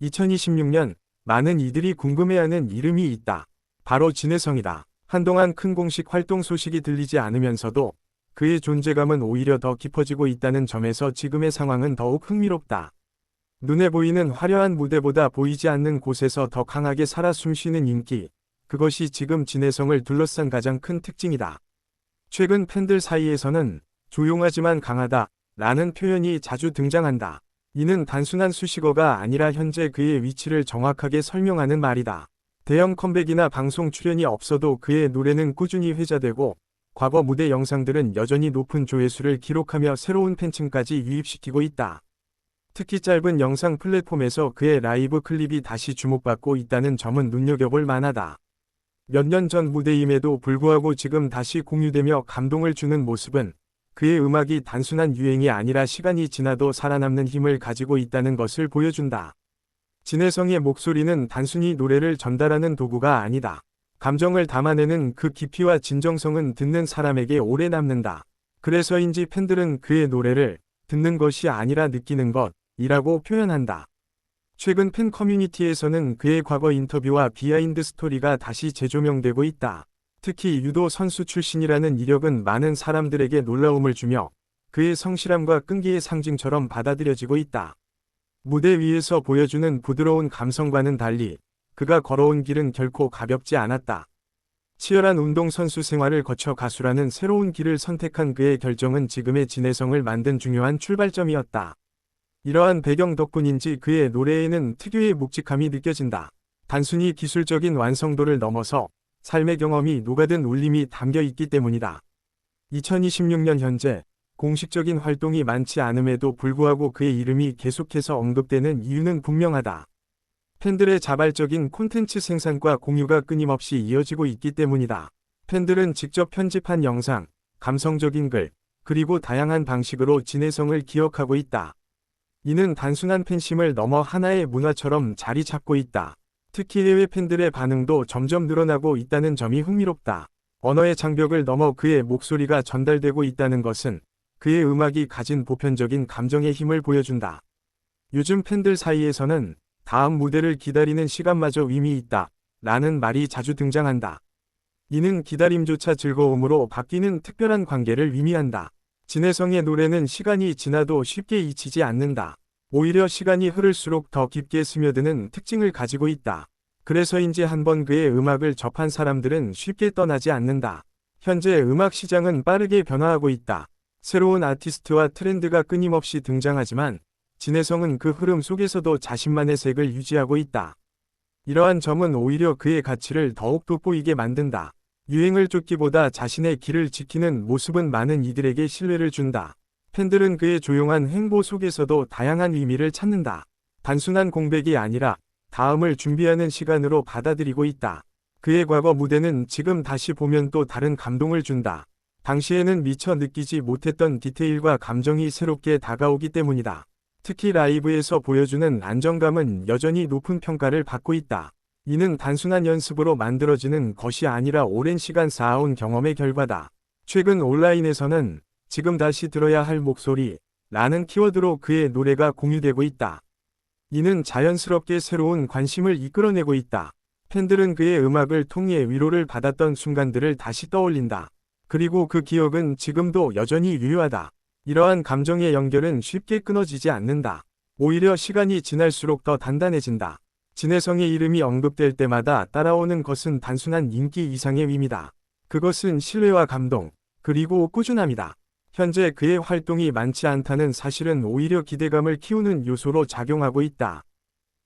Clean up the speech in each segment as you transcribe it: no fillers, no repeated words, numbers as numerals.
2026년 많은 이들이 궁금해하는 이름이 있다. 바로 진혜성이다. 한동안 큰 공식 활동 소식이 들리지 않으면서도 그의 존재감은 오히려 더 깊어지고 있다는 점에서 지금의 상황은 더욱 흥미롭다. 눈에 보이는 화려한 무대보다 보이지 않는 곳에서 더 강하게 살아 숨쉬는 인기, 그것이 지금 진혜성을 둘러싼 가장 큰 특징이다. 최근 팬들 사이에서는 조용하지만 강하다 라는 표현이 자주 등장한다. 이는 단순한 수식어가 아니라 현재 그의 위치를 정확하게 설명하는 말이다. 대형 컴백이나 방송 출연이 없어도 그의 노래는 꾸준히 회자되고 과거 무대 영상들은 여전히 높은 조회수를 기록하며 새로운 팬층까지 유입시키고 있다. 특히 짧은 영상 플랫폼에서 그의 라이브 클립이 다시 주목받고 있다는 점은 눈여겨볼 만하다. 몇 년 전 무대임에도 불구하고 지금 다시 공유되며 감동을 주는 모습은 그의 음악이 단순한 유행이 아니라 시간이 지나도 살아남는 힘을 가지고 있다는 것을 보여준다. 진혜성의 목소리는 단순히 노래를 전달하는 도구가 아니다. 감정을 담아내는 그 깊이와 진정성은 듣는 사람에게 오래 남는다. 그래서인지 팬들은 그의 노래를 듣는 것이 아니라 느끼는 것이라고 표현한다. 최근 팬 커뮤니티에서는 그의 과거 인터뷰와 비하인드 스토리가 다시 재조명되고 있다. 특히 유도 선수 출신이라는 이력은 많은 사람들에게 놀라움을 주며 그의 성실함과 끈기의 상징처럼 받아들여지고 있다. 무대 위에서 보여주는 부드러운 감성과는 달리 그가 걸어온 길은 결코 가볍지 않았다. 치열한 운동선수 생활을 거쳐 가수라는 새로운 길을 선택한 그의 결정은 지금의 진혜성을 만든 중요한 출발점이었다. 이러한 배경 덕분인지 그의 노래에는 특유의 묵직함이 느껴진다. 단순히 기술적인 완성도를 넘어서 삶의 경험이 녹아든 울림이 담겨 있기 때문이다. 2026년 현재 공식적인 활동이 많지 않음에도 불구하고 그의 이름이 계속해서 언급되는 이유는 분명하다. 팬들의 자발적인 콘텐츠 생산과 공유가 끊임없이 이어지고 있기 때문이다. 팬들은 직접 편집한 영상, 감성적인 글, 그리고 다양한 방식으로 진혜성을 기억하고 있다. 이는 단순한 팬심을 넘어 하나의 문화처럼 자리 잡고 있다. 특히 해외 팬들의 반응도 점점 늘어나고 있다는 점이 흥미롭다. 언어의 장벽을 넘어 그의 목소리가 전달되고 있다는 것은 그의 음악이 가진 보편적인 감정의 힘을 보여준다. 요즘 팬들 사이에서는 다음 무대를 기다리는 시간마저 의미 있다 라는 말이 자주 등장한다. 이는 기다림조차 즐거움으로 바뀌는 특별한 관계를 의미한다. 진혜성의 노래는 시간이 지나도 쉽게 잊히지 않는다. 오히려 시간이 흐를수록 더 깊게 스며드는 특징을 가지고 있다. 그래서인지 한번 그의 음악을 접한 사람들은 쉽게 떠나지 않는다. 현재 음악 시장은 빠르게 변화하고 있다. 새로운 아티스트와 트렌드가 끊임없이 등장하지만 진혜성은 그 흐름 속에서도 자신만의 색을 유지하고 있다. 이러한 점은 오히려 그의 가치를 더욱 돋보이게 만든다. 유행을 쫓기보다 자신의 길을 지키는 모습은 많은 이들에게 신뢰를 준다. 팬들은 그의 조용한 행보 속에서도 다양한 의미를 찾는다. 단순한 공백이 아니라 다음을 준비하는 시간으로 받아들이고 있다. 그의 과거 무대는 지금 다시 보면 또 다른 감동을 준다. 당시에는 미처 느끼지 못했던 디테일과 감정이 새롭게 다가오기 때문이다. 특히 라이브에서 보여주는 안정감은 여전히 높은 평가를 받고 있다. 이는 단순한 연습으로 만들어지는 것이 아니라 오랜 시간 쌓아온 경험의 결과다. 최근 온라인에서는 지금 다시 들어야 할 목소리 라는 키워드로 그의 노래가 공유되고 있다. 이는 자연스럽게 새로운 관심을 이끌어내고 있다. 팬들은 그의 음악을 통해 위로를 받았던 순간들을 다시 떠올린다. 그리고 그 기억은 지금도 여전히 유효하다. 이러한 감정의 연결은 쉽게 끊어지지 않는다. 오히려 시간이 지날수록 더 단단해진다. 진혜성의 이름이 언급될 때마다 따라오는 것은 단순한 인기 이상의 의미다. 그것은 신뢰와 감동, 그리고 꾸준함이다. 현재 그의 활동이 많지 않다는 사실은 오히려 기대감을 키우는 요소로 작용하고 있다.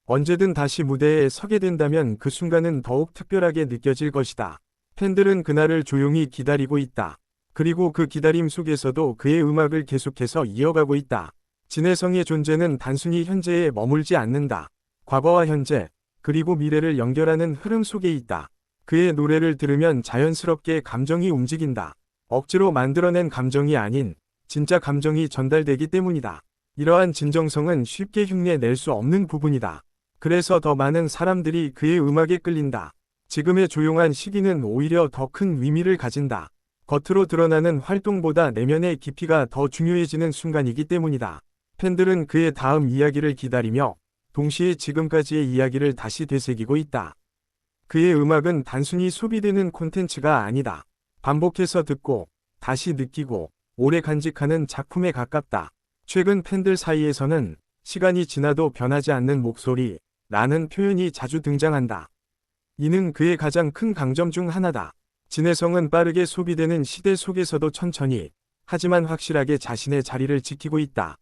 언제든 다시 무대에 서게 된다면 그 순간은 더욱 특별하게 느껴질 것이다. 팬들은 그날을 조용히 기다리고 있다. 그리고 그 기다림 속에서도 그의 음악을 계속해서 이어가고 있다. 진혜성의 존재는 단순히 현재에 머물지 않는다. 과거와 현재, 그리고 미래를 연결하는 흐름 속에 있다. 그의 노래를 들으면 자연스럽게 감정이 움직인다. 억지로 만들어낸 감정이 아닌 진짜 감정이 전달되기 때문이다. 이러한 진정성은 쉽게 흉내낼 수 없는 부분이다. 그래서 더 많은 사람들이 그의 음악에 끌린다. 지금의 조용한 시기는 오히려 더 큰 의미를 가진다. 겉으로 드러나는 활동보다 내면의 깊이가 더 중요해지는 순간이기 때문이다. 팬들은 그의 다음 이야기를 기다리며 동시에 지금까지의 이야기를 다시 되새기고 있다. 그의 음악은 단순히 소비되는 콘텐츠가 아니다. 반복해서 듣고 다시 느끼고 오래 간직하는 작품에 가깝다. 최근 팬들 사이에서는 시간이 지나도 변하지 않는 목소리, 라는 표현이 자주 등장한다. 이는 그의 가장 큰 강점 중 하나다. 진해성은 빠르게 소비되는 시대 속에서도 천천히, 하지만 확실하게 자신의 자리를 지키고 있다.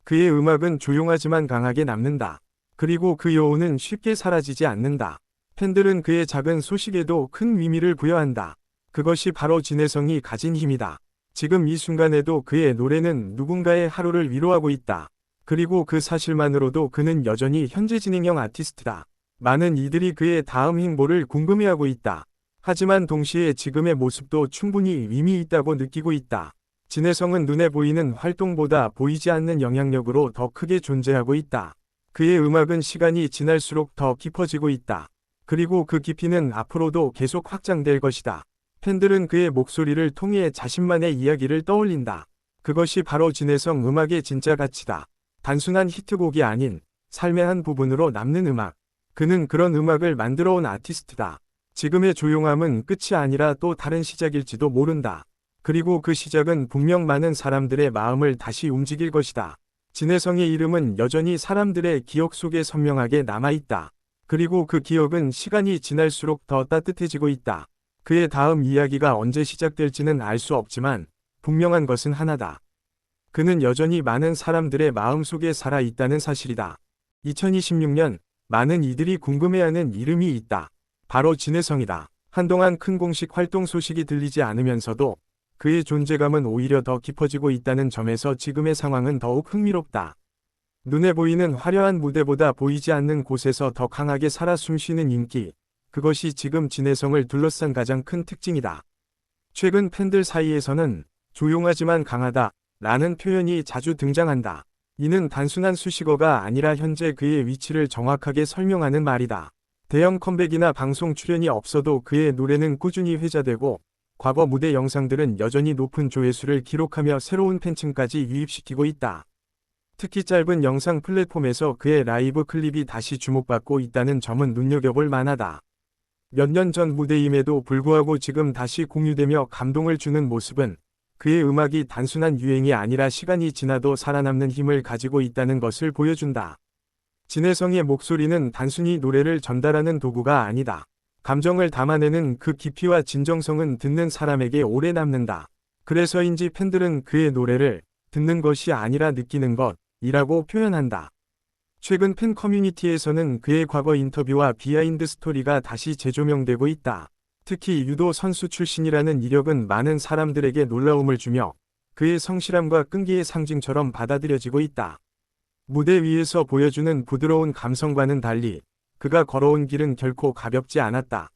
그의 음악은 조용하지만 강하게 남는다. 그리고 그 여운은 쉽게 사라지지 않는다. 팬들은 그의 작은 소식에도 큰 의미를 부여한다. 그것이 바로 진해성이 가진 힘이다. 지금 이 순간에도 그의 노래는 누군가의 하루를 위로하고 있다. 그리고 그 사실만으로도 그는 여전히 현재 진행형 아티스트다. 많은 이들이 그의 다음 행보를 궁금해하고 있다. 하지만 동시에 지금의 모습도 충분히 의미 있다고 느끼고 있다. 진해성은 눈에 보이는 활동보다 보이지 않는 영향력으로 더 크게 존재하고 있다. 그의 음악은 시간이 지날수록 더 깊어지고 있다. 그리고 그 깊이는 앞으로도 계속 확장될 것이다. 팬들은 그의 목소리를 통해 자신만의 이야기를 떠올린다. 그것이 바로 진해성 음악의 진짜 가치다. 단순한 히트곡이 아닌 삶의 한 부분으로 남는 음악. 그는 그런 음악을 만들어온 아티스트다. 지금의 조용함은 끝이 아니라 또 다른 시작일지도 모른다. 그리고 그 시작은 분명 많은 사람들의 마음을 다시 움직일 것이다. 진해성의 이름은 여전히 사람들의 기억 속에 선명하게 남아있다. 그리고 그 기억은 시간이 지날수록 더 따뜻해지고 있다. 그의 다음 이야기가 언제 시작될지는 알 수 없지만 분명한 것은 하나다. 그는 여전히 많은 사람들의 마음속에 살아있다는 사실이다. 2026년 많은 이들이 궁금해하는 이름이 있다. 바로 진해성이다. 한동안 큰 공식 활동 소식이 들리지 않으면서도 그의 존재감은 오히려 더 깊어지고 있다는 점에서 지금의 상황은 더욱 흥미롭다. 눈에 보이는 화려한 무대보다 보이지 않는 곳에서 더 강하게 살아 숨쉬는 인기. 그것이 지금 진해성을 둘러싼 가장 큰 특징이다. 최근 팬들 사이에서는 조용하지만 강하다 라는 표현이 자주 등장한다. 이는 단순한 수식어가 아니라 현재 그의 위치를 정확하게 설명하는 말이다. 대형 컴백이나 방송 출연이 없어도 그의 노래는 꾸준히 회자되고 과거 무대 영상들은 여전히 높은 조회수를 기록하며 새로운 팬층까지 유입시키고 있다. 특히 짧은 영상 플랫폼에서 그의 라이브 클립이 다시 주목받고 있다는 점은 눈여겨볼 만하다. 몇 년 전 무대임에도 불구하고 지금 다시 공유되며 감동을 주는 모습은 그의 음악이 단순한 유행이 아니라 시간이 지나도 살아남는 힘을 가지고 있다는 것을 보여준다. 진해성의 목소리는 단순히 노래를 전달하는 도구가 아니다. 감정을 담아내는 그 깊이와 진정성은 듣는 사람에게 오래 남는다. 그래서인지 팬들은 그의 노래를 듣는 것이 아니라 느끼는 것이라고 표현한다. 최근 팬 커뮤니티에서는 그의 과거 인터뷰와 비하인드 스토리가 다시 재조명되고 있다. 특히 유도 선수 출신이라는 이력은 많은 사람들에게 놀라움을 주며 그의 성실함과 끈기의 상징처럼 받아들여지고 있다. 무대 위에서 보여주는 부드러운 감성과는 달리 그가 걸어온 길은 결코 가볍지 않았다.